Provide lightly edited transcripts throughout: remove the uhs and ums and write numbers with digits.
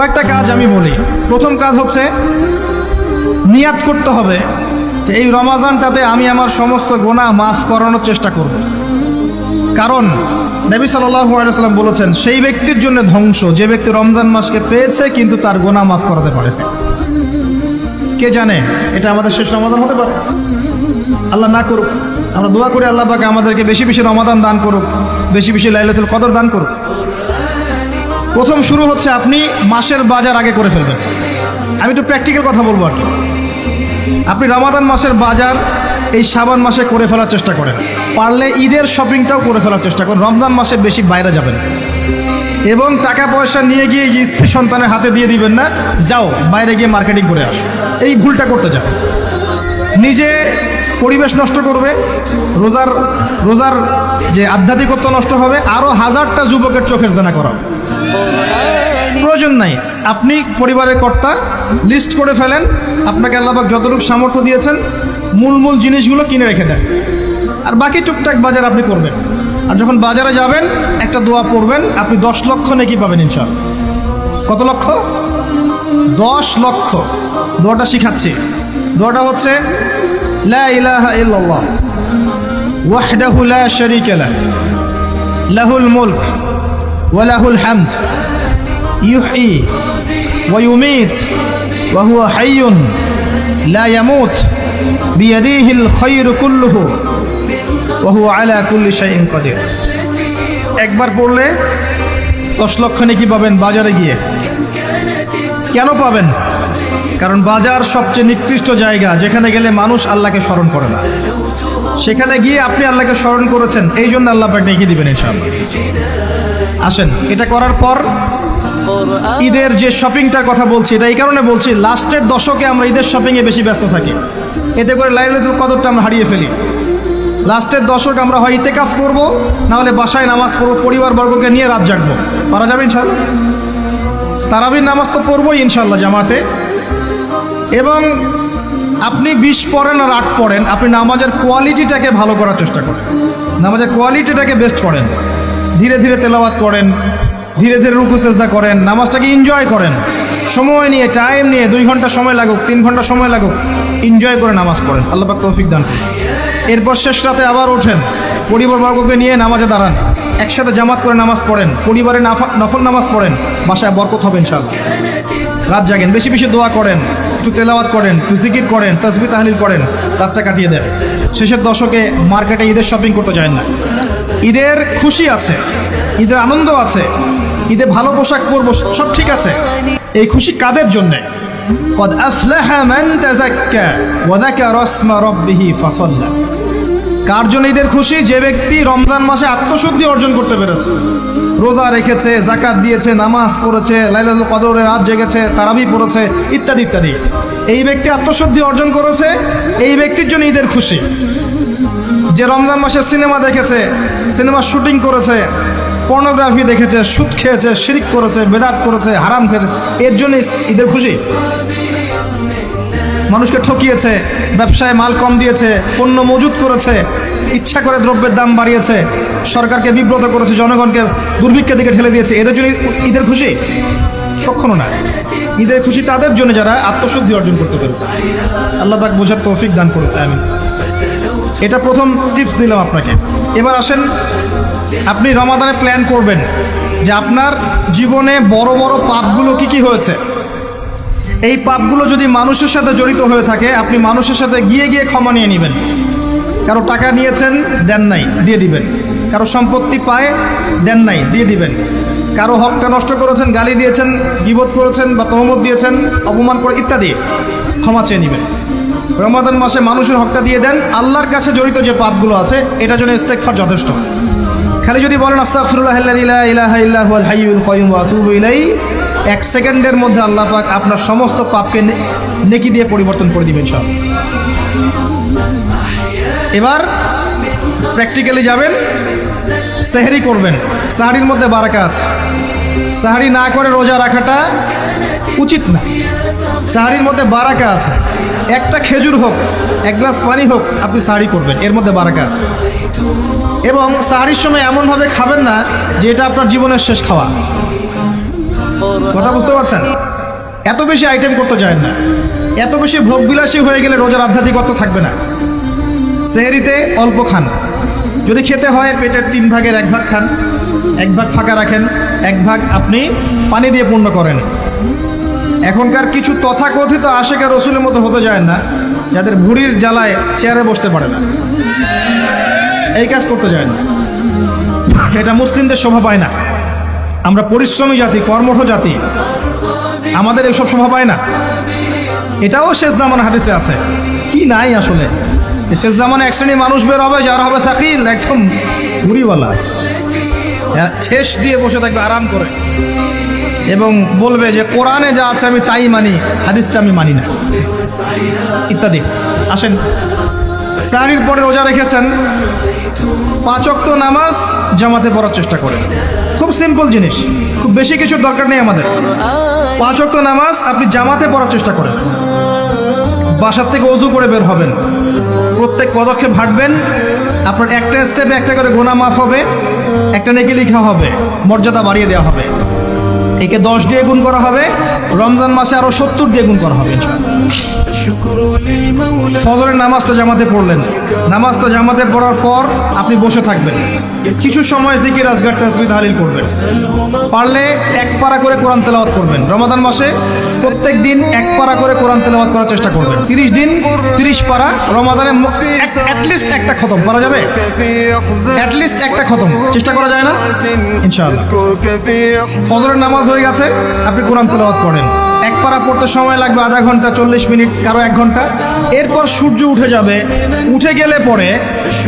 কয়েকটা কাজ আমি বলি। প্রথম কাজ হচ্ছে নিয়াত করতে হবে যে এই রমাজানটাতে আমি আমার সমস্ত গুনাহ মাফ করানোর চেষ্টা করব। কারণ নবী সাল্লাল্লাহু আলাইহি ওয়াসাল্লাম বলেছেন, সেই ব্যক্তির জন্য ধ্বংস যে ব্যক্তি রমজান মাসকে পেয়েছে কিন্তু তার গুনাহ মাফ করাতে পারে। কে জানে এটা আমাদের শেষ রমাদান হতে পারে? আল্লাহ না করুক। আমরা দোয়া করি আল্লাহ পাক আমাদেরকে বেশি বেশি রমাদান দান করুক, বেশি বেশি লাইলাতুল কদর দান করুক। প্রথম শুরু হচ্ছে আপনি মাসের বাজার আগে করে ফেলবেন। আমি একটু প্র্যাকটিক্যাল কথা বলবো আর কি। আপনি রমাদান মাসের বাজার এই শাবান মাসে করে ফেলার চেষ্টা করেন। পারলে ঈদের শপিংটাও করে ফেলার চেষ্টা করেন। রমজান মাসে বেশি বাইরে যাবেন এবং টাকা পয়সা নিয়ে গিয়ে স্ত্রী সন্তানের হাতে দিয়ে দিবেন না, যাও বাইরে গিয়ে মার্কেটিং করে আসো। এই ভুলটা করতে যাবে, নিজে পরিবেশ নষ্ট করবে, রোজার যে আধ্যাত্মিকত্ব নষ্ট হবে, আরও হাজারটা যুবকের চোখের জানা করা প্রয়োজন নাই। আপনি পরিবারের কর্তা, লিস্ট করে ফেলেন, আপনাকে আল্লাহ পাক যতটুকু সামর্থ্য দিয়েছেন মূল জিনিসগুলো কিনে রেখে দেন, আর বাকি টুকটাক বাজার আপনি করবেন। আর যখন বাজারে যাবেন একটা দোয়া পড়বেন, আপনি 10 লক্ষ নেকি পাবেন ইনশাআল্লাহ। কত লক্ষ? 10 লক্ষ। দোয়াটা শিখাচ্ছি। দোয়াটা হচ্ছে লা ইলাহা ইল্লাল্লাহ ওয়াহদাহু লা শারীকা লাহু লাহুল মুলক ওয়া লাহুল হামদ ইউহয়ী ওয়া ইউমীত ওয়া হুয়া হাইয়্যুন লা ইয়ামুত বিয়াদিহিল খায়রু কুল্লুহু ওয়া হুয়া আলা কুল্লি শাইইন কাদির। একবার পড়লে 10 লক্ষ নেকি পাবেন বাজারে গিয়ে। কেন পাবেন? কারণ বাজার সবচেয়ে নিকৃষ্ট জায়গা, যেখানে গেলে মানুষ আল্লাহকে স্মরণ করে না। সেখানে গিয়ে আপনি আল্লাহকে স্মরণ করেছেন, এই জন্য আল্লাহ পাক নেকি দিবেন ইনশাআল্লাহ। আসেন, এটা করার পর ঈদের যে শপিংটার কথা বলছি, এটা এই কারণে বলছি, লাস্টের দশকে আমরা ঈদের শপিংয়ে বেশি ব্যস্ত থাকি, এতে করে লাইলাতুল কদরটা আমরা হারিয়ে ফেলি। লাস্টের দশক আমরা হয় ইতেকাফ করব, না হলে বাসায় নামাজ পড়বো, পরিবারবর্গকে নিয়ে রাত জাগবো। পারা যাবে ইনশাআল্লাহ? তারাবির নামাজ তো পড়বোই ইনশাআল্লাহ জামাতে। এবং আপনি 20 পড়েন আর 8 পড়েন, আপনি নামাজের কোয়ালিটিটাকে ভালো করার চেষ্টা করেন, নামাজের কোয়ালিটিটাকে বেস্ট করেন। ধীরে ধীরে তেলাওয়াত করেন, ধীরে ধীরে রুকু সেজদা করেন, নামাজটাকে এনজয় করেন। সময় নিয়ে, টাইম নিয়ে, 2 ঘন্টা সময় লাগুক, 3 ঘন্টা সময় লাগুক, এনজয় করে নামাজ পড়েন। আল্লাহ পাক তৌফিক দান করুন। এরপর শেষ রাতে আবার ওঠেন, পরিবারবর্গকে নিয়ে নামাজে দাঁড়ান, একসাথে জামাত করে নামাজ পড়েন, পরিবারে নফল নামাজ পড়েন, বাসায় বরকত হবে ইনশাআল্লাহ। রাত জাগেন, বেশি বেশি দোয়া করেন, একটু তেলাওয়াত করেন, একটু জিকির করেন, তাসবিহ তাহলিল করেন, রাতটা কাটিয়ে দেন। শেষের দশকে মার্কেটে ঈদের শপিং করতে যায় না। ঈদের খুশি আছে, ঈদের আনন্দ আছে, ঈদে ভালো পোশাক পরবো, সব ঠিক আছে। এই খুশি কাদের জন্যে? কদ আফলাহা মান তাযাক্কা ওয়া যাকারা ইসমা রাব্বিহি ফাসাল্লা। কার জন্য ঈদের খুশি? যে ব্যক্তি রমজান মাসে আত্মশুদ্ধি অর্জন করতে পেরেছে, রোজা রেখেছে, যাকাত দিয়েছে, নামাজ পড়েছে, লাইলাতুল কদরে রাত জেগেছে, তারাবি পড়েছে, ইত্যাদি ইত্যাদি। এই ব্যক্তি আত্মশুদ্ধি অর্জন করেছে, এই ব্যক্তির জন্য ঈদের খুশি। যে রমজান মাসে সিনেমা দেখেছে, সিনেমার শুটিং করেছে, পর্নোগ্রাফি দেখেছে, সুদ খেয়েছে, শিরিক করেছে, বেদাত করেছে, হারাম খেয়েছে, এর জন্য ঈদের খুশি। মানুষকে ঠকিয়েছে, ব্যবসায় মাল কম দিয়েছে, পণ্য মজুত করেছে, ইচ্ছা করে দ্রব্যের দাম বাড়িয়েছে, সরকারকে বিব্রত করেছে, জনগণকে দুর্ভিক্ষের দিকে ঠেলে দিয়েছে, এদের জন্য ঈদের খুশি? কখনো না। ঈদের খুশি তাদের জন্য যারা আত্মশুদ্ধি অর্জন করতে পেরেছে। আল্লাহ পাক বোঝার তৌফিক দান করুন, আমিন। এটা প্রথম টিপস দিলাম আপনাকে। এবার আসেন, আপনি রমাদানে প্ল্যান করবেন যে আপনার জীবনে বড় বড় পাপগুলো কি হয়েছে। এই পাপগুলো যদি মানুষের সাথে জড়িত হয়ে থাকে, আপনি মানুষের সাথে গিয়ে ক্ষমা নিয়ে নেবেন। কারো টাকা নিয়েছেন, দেন নাই, দিয়ে দিবেন। কারো সম্পত্তি পায়, দেন নাই, দিয়ে দিবেন। কারো হকটা নষ্ট করেছেন, গালি দিয়েছেন, গীবত করেছেন বা তহমত দিয়েছেন, অপমান করে ইত্যাদি, ক্ষমা চেয়ে নেবেন। রমাদান মাসে মানুষের হকটা দিয়ে দেন। আল্লাহর কাছে জড়িত যে পাপগুলো আছে, এটার জন্য ইস্তেগফার যথেষ্ট। খালি যদি বলেন আস্তাগফিরুল্লাহাল্লাযী লা ইলাহা ইল্লা হুয়াল হাইয়ুল কাইয়্যুম ওয়া আতুবু ইলাইহি, 1 সেকেন্ডের মধ্যে আল্লাহ পাক আপনার সমস্ত পাপকে নেকি দিয়ে পরিবর্তন করে দিবেন সব। এবার প্র্যাকটিক্যালি যাবেন, সেহরি করবেন। সাহরির মধ্যে বারাকা আছে। সাহরি না করে রোজা রাখাটা উচিত না। সাহরির মধ্যে বারাকা আছে। একটা খেজুর হোক, 1 গ্লাস পানি হোক, আপনি সাহরি করবেন, এর মধ্যে বারাকা আছে। এবং সাহরির সময় এমনভাবে খাবেন না যে এটা আপনার জীবনের শেষ খাওয়া। কথা বুঝতে পারছেন? এত বেশি আইটেম করতে যায় না, এত বেশি ভোগবিলাসী হয়ে গেলে রোজার আধ্যাত্মিকতা থাকবে না। সেহরিতে অল্প খান, যদি খেতে হয় পেটের 3 ভাগের 1 ভাগ খান, 1 ভাগ ফাঁকা রাখেন, 1 ভাগ আপনি পানি দিয়ে পূর্ণ করেন। এখনকার কিছু তথাকথিত আশেখা রসুলের মতো হতে যায় না, যাদের ভুঁড়ির জ্বালায় চেয়ারে বসতে পারে না, এই কাজ করতে যায় না। এটা মুসলিমদের শোভা পায় না। আমরা পরিশ্রমী জাতি, কর্মঠ জাতি, আমাদের এইসব শোভা পায় না। এটাও শেষ জামানা হাদিসে আছে। কি নাই আসলে শেষ জামানে এক শ্রেণী মানুষ বের হবে, যারা হবে সাকিল, একদম ভুঁড়িওয়ালা, ঠেস দিয়ে বসে থাকবে আরাম করে, এবং বলবে যে কোরআনে যা আছে আমি তাই মানি, হাদিসটা আমি মানি না, ইত্যাদি। আসেন, সাহরির পরে রোজা রেখেছেন, 5 ওয়াক্ত নামাজ জামাতে পড়ার চেষ্টা করেন। খুব সিম্পল জিনিস, খুব বেশি কিছুর দরকার নেই আমাদের। 5 ওয়াক্ত নামাজ আপনি জামাতে পড়ার চেষ্টা করেন। বাসার থেকে ওযু করে বের হবেন, প্রত্যেক পদক্ষেপ হাঁটবেন, আপনার একটা স্টেপে একটা করে গুনাহ মাফ হবে, একটা নেকি লেখা হবে, মর্যাদা বাড়িয়ে দেওয়া হবে। একে 10 দিয়ে গুণ করা হবে, রমজান মাসে আরো 70 দিয়ে গুণ করা হবে। ফজরের নামাজটা জামাতে পড়লেন, নামাজটা জামাতে পড়ার পর আপনি বসে থাকবেন, কিছু সময় জিকির আজগার তাসবিহ তাহলিল করবেন, পারলে 1 পারা করে কোরআন তেলাওয়াত করবেন। রমাদান মাসে প্রত্যেক দিন 1 পারা করে কোরআন তেলাওয়াত করার চেষ্টা করবেন। 30 দিন 30 পারা, রমাদানে অ্যাটলিস্ট একটা খতম করা যাবে, অ্যাটলিস্ট একটা খতম চেষ্টা করা যায় না ইনশাআল্লাহ। ফজরের নামাজ হয়ে গেছে, আপনি কোরআন তেলাওয়াত করেন, 1 পারা পড়তে সময় লাগবে আধা ঘন্টা, 40 মিনিট, কারো 1 ঘন্টা। এরপর সূর্য উঠে যাবে, উঠে গেলে পরে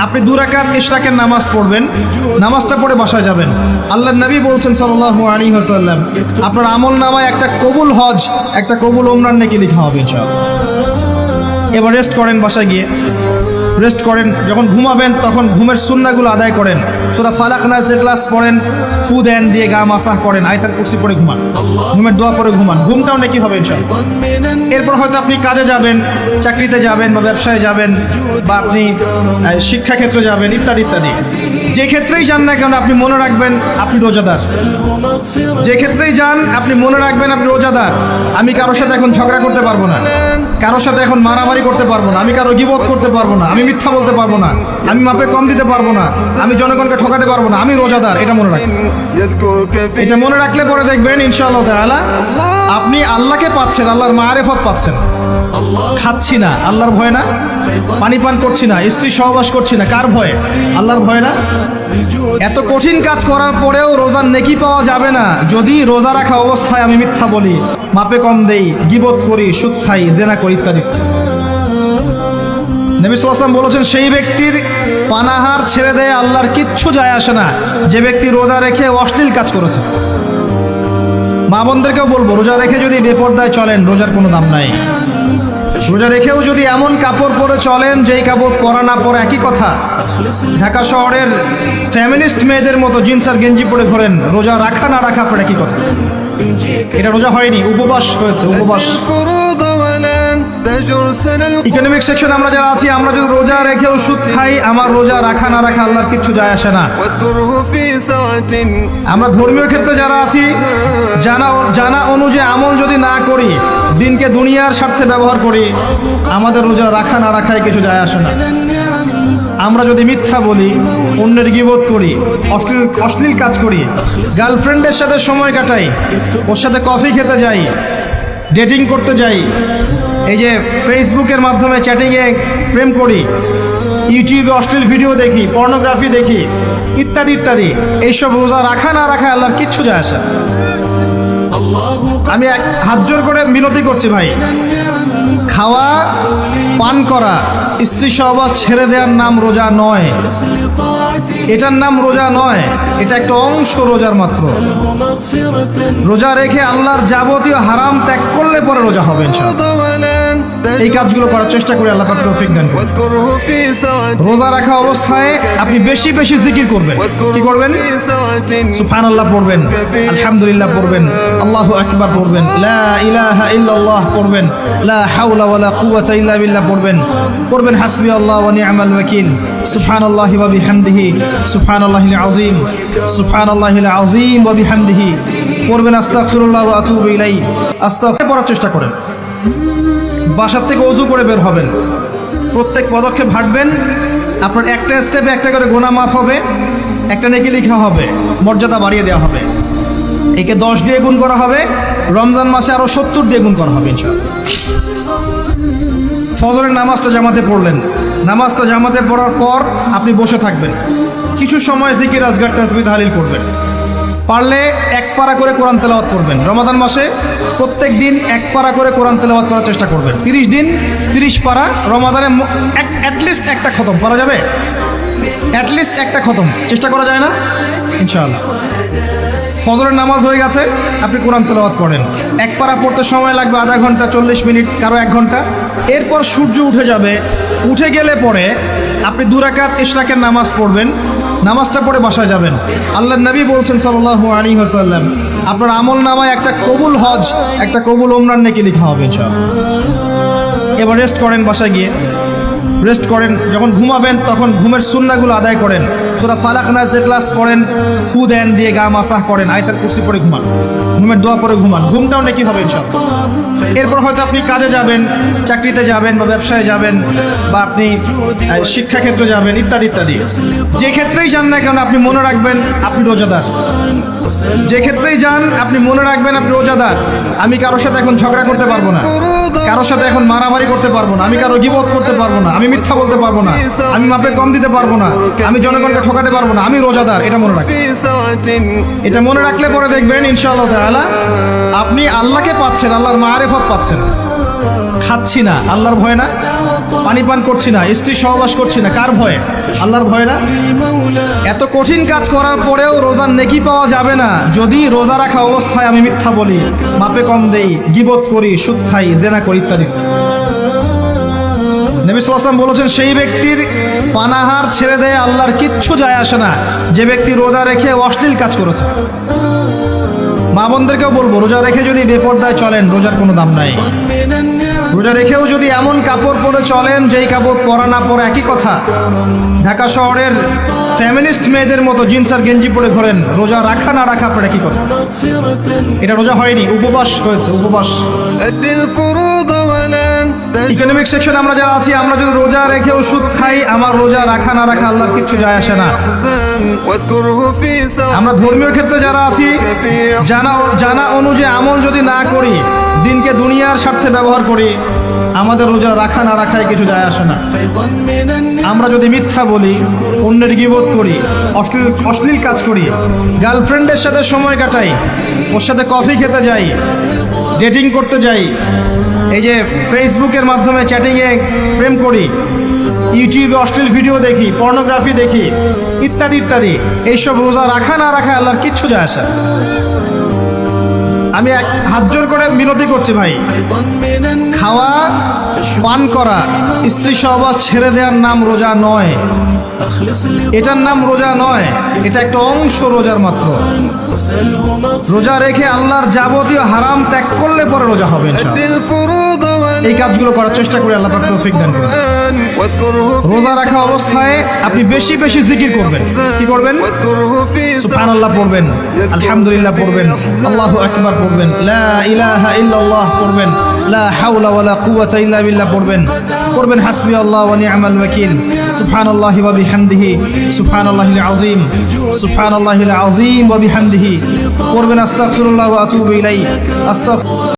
আপনি 2 রাকাত ইশরাকের নামাজ পড়বেন, নামাজটা পড়ে বাসায় যাবেন। আল্লাহর নবী বলছেন সাল্লাল্লাহু আলাইহি ওয়াসাল্লাম, আপনার আমল নামায় একটা কবুল হজ, একটা কবুল ওমরার নেকি লেখা হবে ইনশাআল্লাহ। এবার রেস্ট করেন, বাসায় গিয়ে রেস্ট করেন। যখন ঘুমাবেন তখন ঘুমের সুন্নাহগুলো আদায় করেন, সূরা ফালাক নাস ইখলাস পড়েন, ফু দেন, দিয়ে গা মাসাহ করেন, আয়াতুল কুরসি পড়ে ঘুমান, ঘুমের দোয়া পড়ে ঘুমান, ঘুমটাও নাকি হবে ইনশাআল্লাহ। এরপর হয়তো আপনি কাজে যাবেন, চাকরিতে যাবেন, বা ব্যবসায় যাবেন, বা আপনি শিক্ষাক্ষেত্রে যাবেন, ইত্যাদি ইত্যাদি। যে ক্ষেত্রেই যান না কেন আপনি মনে রাখবেন আপনি রোজাদার। যে ক্ষেত্রেই যান আপনি মনে রাখবেন আপনি রোজাদার। আমি কারোর সাথে এখন ঝগড়া করতে পারবো না, কারোর সাথে এখন মারামারি করতে পারবো না, আমি কারো গীবত করতে পারবো না, আমি মিথ্যা বলতে পারবো না, আমি মাপে কম দিতে পারবো না, আমি জনগণকে ঠকাতে পারবো না, আমি রোজাদার। এটা মনে রাখবেন। এটা মনে রাখলে পরে দেখবেন ইনশাআল্লাহ তাআলা আপনি আল্লাহকে পাচ্ছেন, আল্লাহর মারিফত পাচ্ছেন। খাচ্ছি না আল্লাহর ভয় না, পানি পান করছি না, স্ত্রী সহবাস করছি না, কার ভয়ে? আল্লাহর ভয় না। এত কঠিন কাজ করার পরেও রোজার নেকি পাওয়া যাবে না যদি রোজা রাখা অবস্থায় আমি মিথ্যা বলি, মাপে কম দেই, গীবত করি, সুদ খাই, জেনা করি, ইত্যাদি। নবী সাল্লাল্লাহু আলাইহি ওয়াসাল্লাম বলেছেন, সেই ব্যক্তির পানাহার ছেড়ে দেয় আল্লাহর কিচ্ছু যায় আসে না, যে ব্যক্তি রোজা রেখে অশ্লীল কাজ করেছে। মা বোনদেরকেও বলবো, রোজা রেখে যদি বেপরদায় চলেন রোজার কোনো দাম নাই। রোজা রেখেও যদি এমন কাপড় পরে চলেন যেই কাপড় পরা না পরা একই কথা, ঢাকা শহরের ফ্যামিলিস্ট মেয়েদের মতো জিন্স আর গেঞ্জি পরে ঘোরেন, রোজা রাখা না রাখা পরে একই কথা। এটা রোজা হয়নি, উপবাস হয়েছে, উপবাস। ইকোনমিক সেকশন আমরা যারা আছি, আমরা যদি রোজা রেখেও সুদ খাই, আমার রোজা রাখা না রাখা আল্লাহর কিচ্ছু যায় আসে না। আমরা ধর্মীয় ক্ষেত্রে যারা আছি, জানা অনুযায়ী আমল যদি না করি, দিনকে দুনিয়ার স্বার্থে ব্যবহার করি, আমাদের রোজা রাখা না রাখায় কিছু যায় আসে না। আমরা যদি মিথ্যা বলি, অন্যের গীবত করি, অশ্লীল কাজ করি, গার্লফ্রেন্ডের সাথে সময় কাটাই, ওর সাথে কফি খেতে যাই, ডেটিং করতে যাই, এই যে ফেসবুকের মাধ্যমে চ্যাটিংয়ে প্রেম করি, ইউটিউবে অশ্লীল ভিডিও দেখি, পর্নোগ্রাফি দেখি, ইত্যাদি ইত্যাদি, এইসব রোজা রাখা না রাখা আল্লাহর কিচ্ছু যায় আসে। আমি হাত জোর করে মিনতি করছি ভাই, খাওয়া পান করা, স্ত্রী সহবাস ছেড়ে দেওয়ার নাম রোজা নয়, এটার নাম রোজা নয়, এটা একটা অংশ রোজার মাত্র। রোজা রেখে আল্লাহর যাবতীয় হারাম ত্যাগ করলে পরে রোজা হবে ইনশাআল্লাহ। এই কাজগুলো করার চেষ্টা করি, আল্লাহ পাক তৌফিক দান করুন। واذكره في ساعة রোজা রাখা অবস্থায় আপনি বেশি বেশি জিকির করবেন। কি করবেন? في ساعة সুবহানাল্লাহ পড়বেন, আলহামদুলিল্লাহ পড়বেন, আল্লাহু আকবার পড়বেন, লা ইলাহা ইল্লাল্লাহ পড়বেন, লা হাওলা ওয়ালা কুওয়াতা ইল্লা বিল্লাহ পড়বেন হাসবি আল্লাহ ওয়া নি'মাল ওয়াকিল, সুবহানাল্লাহি ওয়া বিহামদিহি, সুবহানাল্লাহিল আযীম, সুবহানাল্লাহিল আযীম ওয়া বিহামদিহি পড়বেন, আস্তাগফিরুল্লাহ ওয়া আতুবু ইলাইহি। আস্তাগফির পড়ার চেষ্টা করেন। বাসার থেকে ওযু করে বের হবেন, প্রত্যেক পদক্ষেপ হাঁটবেন, আপনার একটা স্টেপে একটা করে গুনাহ মাফ হবে, একটা নেকি লেখা হবে, মর্যাদা বাড়িয়ে দেওয়া হবে। একে 10 দিয়ে গুণ করা হবে, রমজান মাসে আরো 70 দিয়ে গুণ করা হবে ইনশাআল্লাহ। ফজরের নামাজটা জামাতে পড়লেন, নামাজটা জামাতে পড়ার পর আপনি বসে থাকবেন, কিছু সময় জিকির আজগার তাসবিহ তাহলিল করবেন, পারলে 1 পারা করে কোরআন তেলাওয়াত করবেন। রমাদান মাসে প্রত্যেক দিন 1 পারা করে কোরআন তেলাওয়াত করার চেষ্টা করবেন। 30 দিন 30 পারা, রমাদানে অ্যাটলিস্ট একটা খতম করা যাবে, অ্যাটলিস্ট একটা খতম চেষ্টা করা যায় না ইনশাআল্লাহ। ফজরের নামাজ হয়ে গেছে, আপনি কোরআন তেলাওয়াত করেন, 1 পারা পড়তে সময় লাগবে আধা ঘন্টা, 40 মিনিট, কারো 1 ঘন্টা। এরপর সূর্য উঠে যাবে, উঠে গেলে পরে আপনি 2 রাকাত ইশরাকের নামাজ পড়বেন, নামাজটা পড়ে বাসায় যাবেন। আল্লাহর নবী বলছেন সাল্লাল্লাহু আলাইহি ওয়াসাল্লাম, আপনার আমল নামায় একটা কবুল হজ, একটা কবুল ওমরার নেকি লেখা হবে ইনশাআল্লাহ। এবার রেস্ট করেন, বাসায় গিয়ে রেস্ট করেন। যখন ঘুমাবেন তখন ঘুমের সুন্নাহগুলো আদায় করেন, সূরা ফালাক নাস ইখলাস পড়েন, ফু দেন, দিয়ে গা মাসাহ করেন, আয়াতুল কুরসি পড়ে ঘুমান, ঘুমের দোয়া পড়ে ঘুমান, ঘুমটাও নেকি হবে ইনশাআল্লাহ। এরপর হয়তো আপনি কাজে যাবেন, চাকরিতে যাবেন, বা ব্যবসায় যাবেন, বা আপনি শিক্ষাক্ষেত্রে যাবেন, ইত্যাদি ইত্যাদি। যে ক্ষেত্রেই যান না কেন আপনি মনে রাখবেন আপনি রোজাদার। যে ক্ষেত্রেই যান আপনি মনে রাখবেন আপনি রোজাদার। আমি কারোর সাথে এখন ঝগড়া করতে পারবো না, কারোর সাথে এখন মারামারি করতে পারবো না, আমি কারো গীবত করতে পারবো না, আমি মিথ্যা বলতে পারবো না, আমি মাপে কম দিতে পারবো না, আমি জনগণকে ঠকাতে পারবো না, আমি রোজাদার। এটা মনে রাখবেন। في ساعة এটা মনে রাখলে পরে দেখবেন ইনশাআল্লাহ তাআলা আপনি আল্লাহকে পাচ্ছেন, আল্লাহর মারিফত পাচ্ছেন। খাচ্ছি না আল্লাহর ভয় না, পানি পান করছি না, স্ত্রী সহবাস করছি না, কার ভয়ে? আল্লাহর ভয় না। এত কঠিন কাজ করার পরেও রোজার নেকি পাওয়া যাবে না যদি রোজা রাখা অবস্থায় আমি মিথ্যা বলি, মাপে কম দেই, গীবত করি, সুদ খাই, জেনা করি ইত্যাদি। নবী সাল্লাল্লাহু আলাইহি ওয়াসাল্লাম বলেছেন, সেই ব্যক্তির পানাহার ছেড়ে দেয় আল্লাহর কিচ্ছু যায় আসে না, যে ব্যক্তি রোজা রেখে অশ্লীল কাজ করেছে। মা বোনদেরকেও বলবো, রোজা রেখে যদি বেপরদায় চলেন রোজার কোনো দাম নাই। রোজা রেখেও যদি এমন কাপড় পরে চলেন যেই কাপড় পরা না পরে একই কথা, ঢাকা শহরের ফ্যামিনিস্ট মেয়েদের মতো জিন্স আর গেঞ্জি পরে ঘোরেন, রোজা রাখা না রাখা পরে একই কথা। এটা রোজা হয়নি, উপবাস হয়েছে, উপবাস। أدي الفروض ولا ইকোনমিক সেকশন আমরা যারা আছি, আমরা যদি রোজা রেখেও সুদ খাই, আমার রোজা রাখা না রাখা আল্লাহর কিচ্ছু যায় আসে না। تحزن واذكره في ساعة আমরা ধর্মীয় ক্ষেত্রে যারা আছি, জানা অনুযায়ী আমল যদি না করি, দিনকে দুনিয়ার স্বার্থে ব্যবহার করি, আমাদের রোজা রাখা না রাখায় কিছু যায় আসে না। আমরা যদি মিথ্যা বলি, অন্যের গীবত করি, অশ্লীল কাজ করি, গার্লফ্রেন্ডের সাথে সময় কাটাই, ওর সাথে কফি খেতে যাই, ডেটিং করতে যাই, এই যে ফেসবুকের মাধ্যমে চ্যাটিংয়ে প্রেম করি, ইউটিউবে অশ্লীল ভিডিও দেখি, পর্নোগ্রাফি দেখি, ইত্যাদি ইত্যাদি, এইসব রোজা রাখা না রাখা আল্লাহর কিচ্ছু যায় আসে না। আমি হাত জোর করে বিনতি করছি ভাই, খাওয়া পান করা, স্ত্রী সহবাস ছেড়ে দেওয়ার নাম রোজা নয়, এটার নাম রোজা নয়, এটা একটা অংশ রোজার মাত্র। রোজা রেখে আল্লাহর যাবতীয় হারাম ত্যাগ করলে পরে রোজা হবে ইনশাআল্লাহ। أدي الفروض ولا এই কাজগুলো করার চেষ্টা করি, আল্লাহ পাক তৌফিক দান করুন। واذكره في রোজা রাখা অবস্থায় আপনি বেশি বেশি জিকির করবেন। কি করবেন? واذكره في সুবহানাল্লাহ পড়বেন, আলহামদুলিল্লাহ পড়বেন, আল্লাহু আকবার পড়বেন, লা ইলাহা ইল্লাল্লাহ পড়বেন, লা হাওলা ওয়ালা কুওয়াতা ইল্লা বিল্লাহ পড়বেন হাসবি আল্লাহ ওয়া নি'মাল ওয়াকিল, সুবহানাল্লাহি ওয়া বিহামদিহি, সুবহানাল্লাহিল আযীম, সুবহানাল্লাহিল আযীম ওয়া বিহামদিহি পড়বেন, আস্তাগফিরুল্লাহ ওয়া আতুবু ইলাইহি।